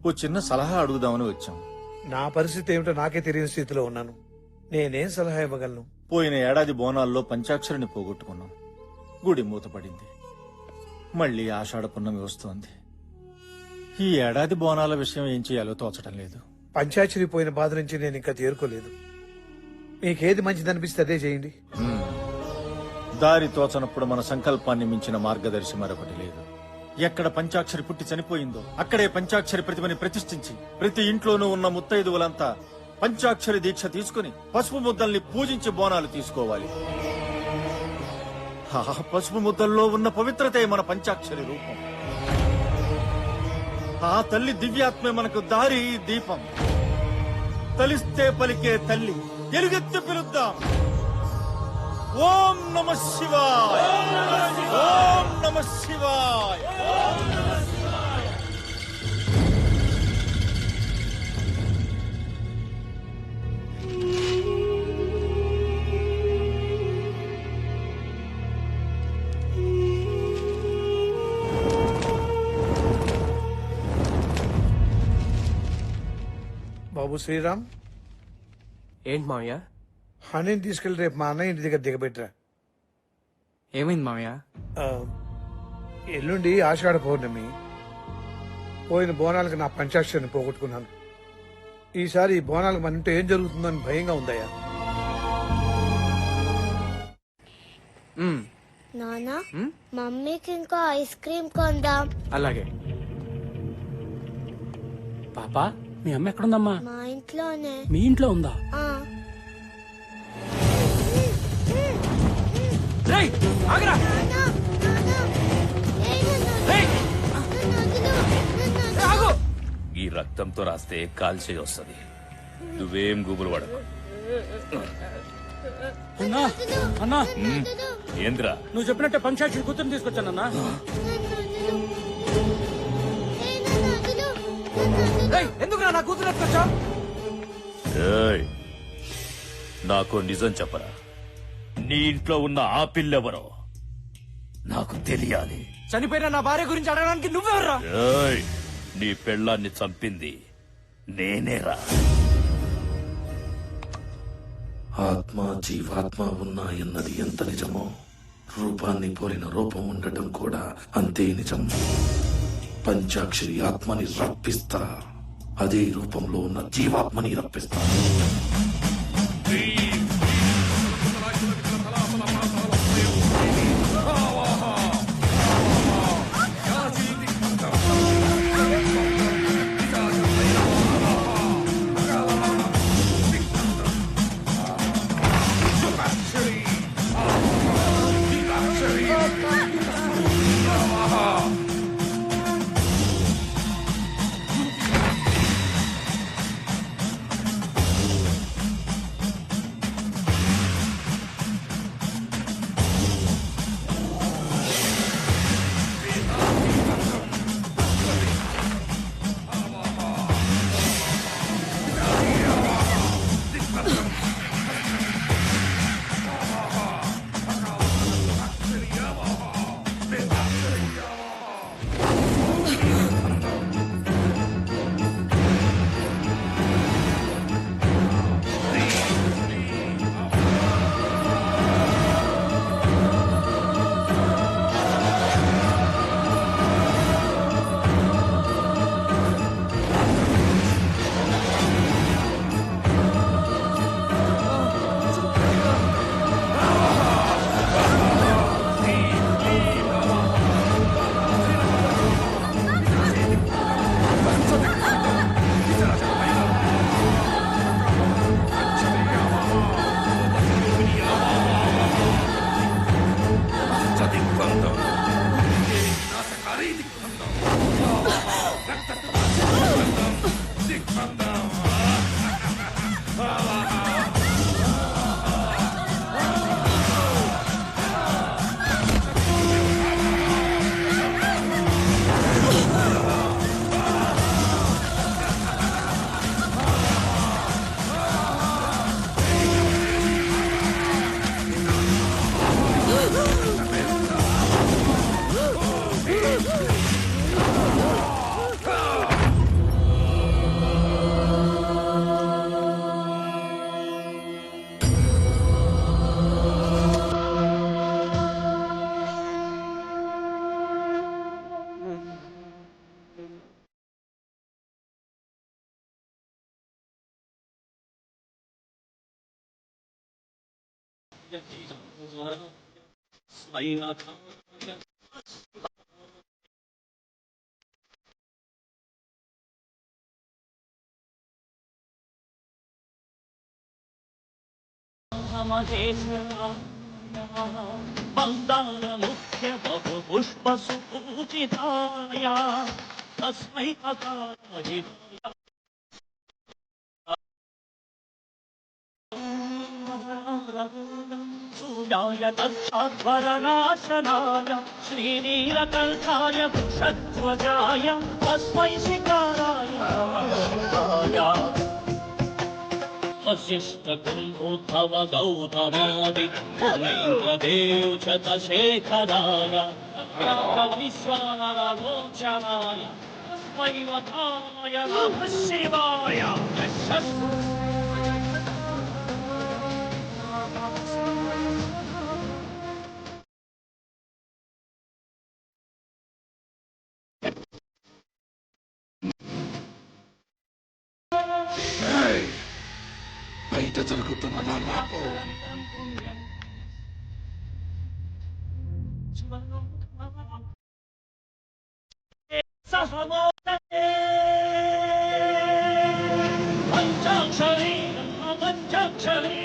ఓ చిన్న సలహా అడుగుదామని వచ్చాం. నా పరిస్థితి ఏమిటో నాకే తెలియని స్థితిలో ఉన్నాను. నేనేం సలహా ఇవ్వగలను? పోయిన ఏడాది బోనాల్లో పంచాక్షరిని పోగొట్టుకున్నాం. గుడి మూతపడింది. మళ్ళీ ఆషాఢ పున్నమి వస్తోంది. ఈ ఏడాది బోనాల విషయం ఏం చేయాలో తోచడం లేదు. పంచాక్షరి పోయిన బాధ నుంచి నేను ఇంకా తేరుకోలేదు. మీకేది మంచిదనిపిస్తే అదే చేయండి. దారి తోచనప్పుడు మన సంకల్పాన్ని మించిన మార్గదర్శి మరొకటి లేదు. ఎక్కడ పంచాక్షరి పుట్టి చనిపోయిందో అక్కడే పంచాక్షరి ప్రతిమని ప్రతిష్ఠించి ప్రతి ఇంట్లోనూ ఉన్న ముత్తైదువులంతా పంచాక్షరి దీక్ష తీసుకుని పసుపు ముద్దల్ని పూజించి బోనాలు తీసుకోవాలి. ఆ పసుపు ముద్దల్లో ఉన్న పవిత్రతే మన పంచాక్షరి రూపం. ఆ తల్లి దివ్యాత్మే మనకు దారి దీపం. తలిస్తే పలికే తల్లి ఎలుగెత్తి పిలుద్దాం. ఓం నమః శివాయ, ఓం నమః శివాయ. బాబు శ్రీరామ్, ఏంటి మావయ్య? హనీని తీసుకెళ్లి రేపు మా అన్నయ్య ఇంటి దగ్గర దిగబెట్టరా. ఏమైంది మావయ్య? ఆ, ఎల్లుండి ఆషాఢ పౌర్ణమి. పోయిన బోనాలకు నా పంచాక్షరిని పోగొట్టుకున్నాను. ఈసారి ఈ బోనాలకు మన ఇంట్లో ఏం జరుగుతుందో అని భయంగా ఉందయ్యా. నానా, మమ్మీకి ఇంకో ఐస్ క్రీమ్ కొందాం. అలాగే. పాపా, మీ అమ్మ ఎక్కడుందమ్మా? మా ఇంట్లోనే. మీ ఇంట్లో ఉందా? ఆ. రేయ్, ఆగరా. నాన్నా, నాన్నా. ఏయ్, రేయ్, నన్ను వదిలు, నన్ను వదిలు. ఆగు. ఈ రక్తంతో రాస్తే కాల్చే వస్తుంది. నువ్వేం గుబులు పడకు. అన్నా, అన్నా, ఏంద్రా? నువ్వు చెప్పినట్టే పంచాక్షరి కూతురు తీసుకొచ్చానన్నా. ఎందుకు నా కూతురు ఎత్తుకొచ్చా? ఏయ్, నాకు నిజం చెప్పరా. నీ ఇంట్లో ఉన్న ఆ పిల్లెవరో నాకు తెలియాలి. చనిపోయిన నా భార్య గురించి అడగడానికి నువ్వెవర్రా? ఏయ్, నీ పెళ్ళాన్ని చంపింది నేనేరా. ఆత్మ జీవాత్మ ఉన్నాయన్నది ఎంత నిజమో, రూపాన్ని పోలిన రూపం ఉండటం కూడా అంతే నిజం. పంచాక్షరి ఆత్మని రప్పిస్తా, అదే రూపంలో ఉన్న జీవాత్మని రప్పిస్తా. మందార ముఖ్య బహు పుష్ప సూచితాయ తస్మై అకారాయ సూర్యాయ తక్షాధ్వరనాశనాయ శ్రీనీలకంఠాయ వృషధ్వజాయ తస్మై శిఖరాయ वशिष्ठ कुम्भोद्धव गौतमादि मुनीन्द्रदेव शतशेखराय विश्वानरगोचराय वैवताय नमः शिवाय బయట జరుగుతున్న నా లాభం పంచాక్షరీ పంచాక్షరీ పంచాక్షరీ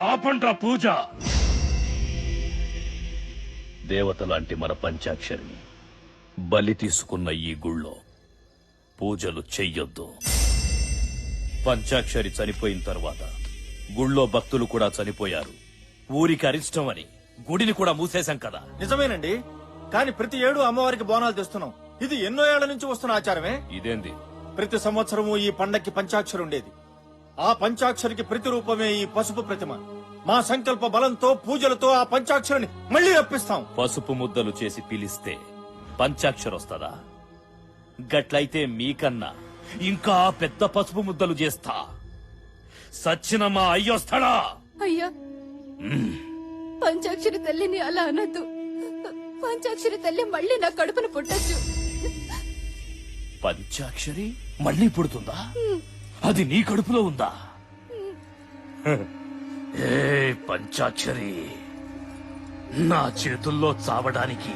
ఆపండ్రా పూజ. దేవతలాంటి మన పంచాక్షరిని బలి తీసుకున్న ఈ గుళ్ళో పూజలు చెయ్యొద్దు. పంచాక్షరి చనిపోయిన తర్వాత గుళ్ళో భక్తులు కూడా చనిపోయారు. ఊరికి అరిష్టం అని గుడిని కూడా మూసేశాం కదా. నిజమేనండి, కానీ ప్రతి ఏడు అమ్మవారికి బోనాలు తెస్తున్నాం. ఇది ఎన్నో ఏళ్ల నుంచి వస్తున్న ఆచారమే. ఇదేంది? ప్రతి సంవత్సరము ఈ పండక్కి పంచాక్షరి ఉండేది. ఆ పంచాక్షరికి ప్రతిరూపమే ఈ పసుపు ప్రతిమ. మా సంకల్ప బలంతో పూజలతో ఆ పంచాక్షరిని మళ్లీ రప్పిస్తాం. పసుపు ముద్దలు చేసి పిలిస్తే పంచాక్షరొస్తదా? గట్లయితే మీకన్నా ఇంకా పెద్ద పసుపు ముద్దలు చేస్తా. సచ్చిన మా అయ్యొస్తాడా? అయ్యా, పంచాక్షరి తల్లిని అలా అనద్దు. పంచాక్షరి తల్లి మళ్ళీ నా కడుపును పుట్టచ్చు. పంచాక్షరి మళ్ళీ పుడుతుందా? అది నీ కడుపులో ఉందా? ఏ పంచాక్షరి, నా చేతుల్లో చావడానికి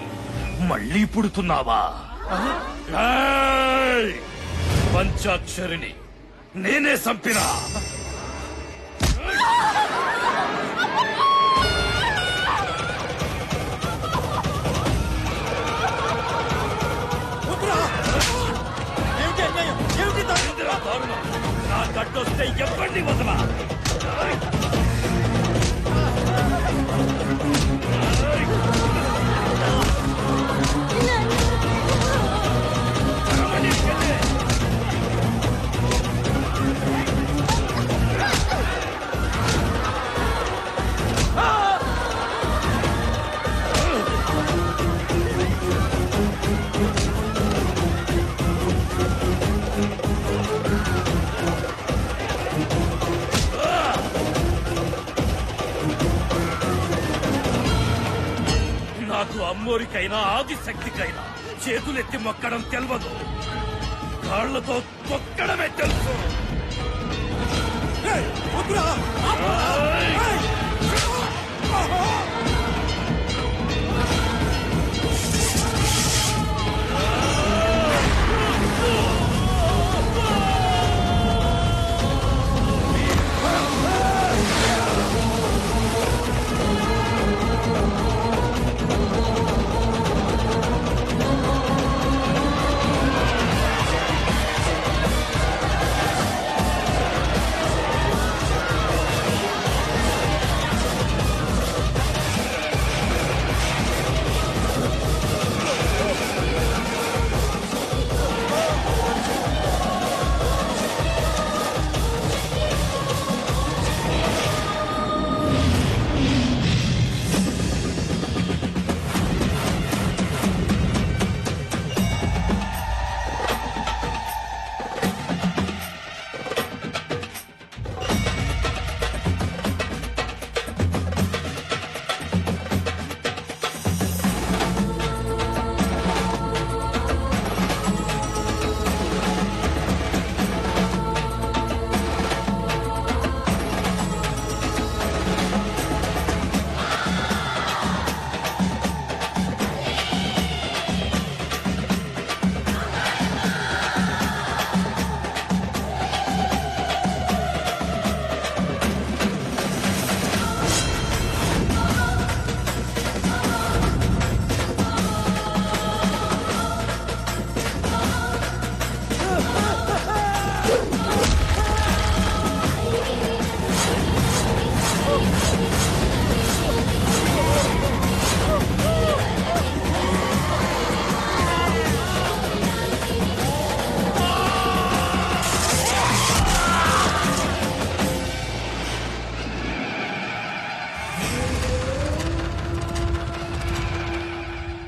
మళ్ళీ పుడుతున్నావా? ఏయ్! పంచాక్షరిని నేనే చంపినా. నా గడ్డొస్తే ఎవరిని వదలా. నాకు అమ్మోరికైనా ఆదిశక్తికైనా చేతులెత్తి మొక్కడం తెలవదు, కాళ్లతో తొక్కడమే తెలుసు.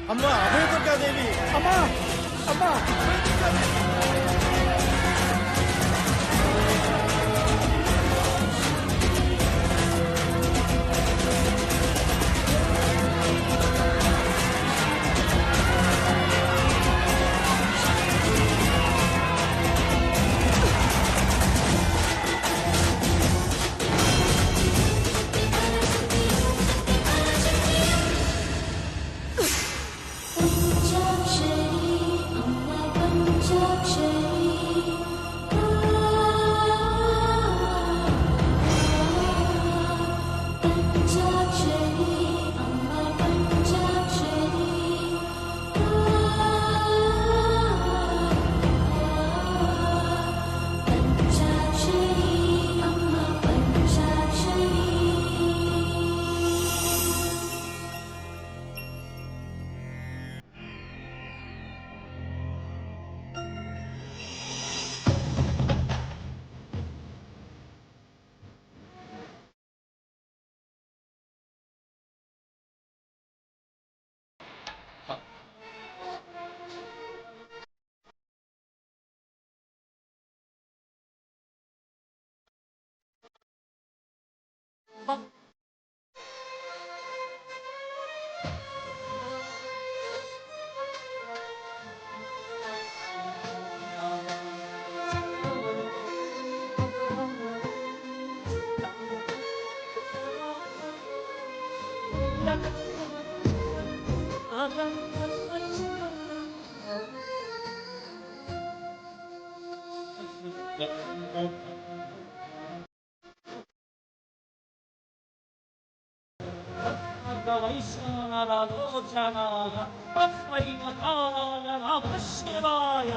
అమ్మా అభయదుర్గాదేవి అమ్మా అమ్మా శివాయ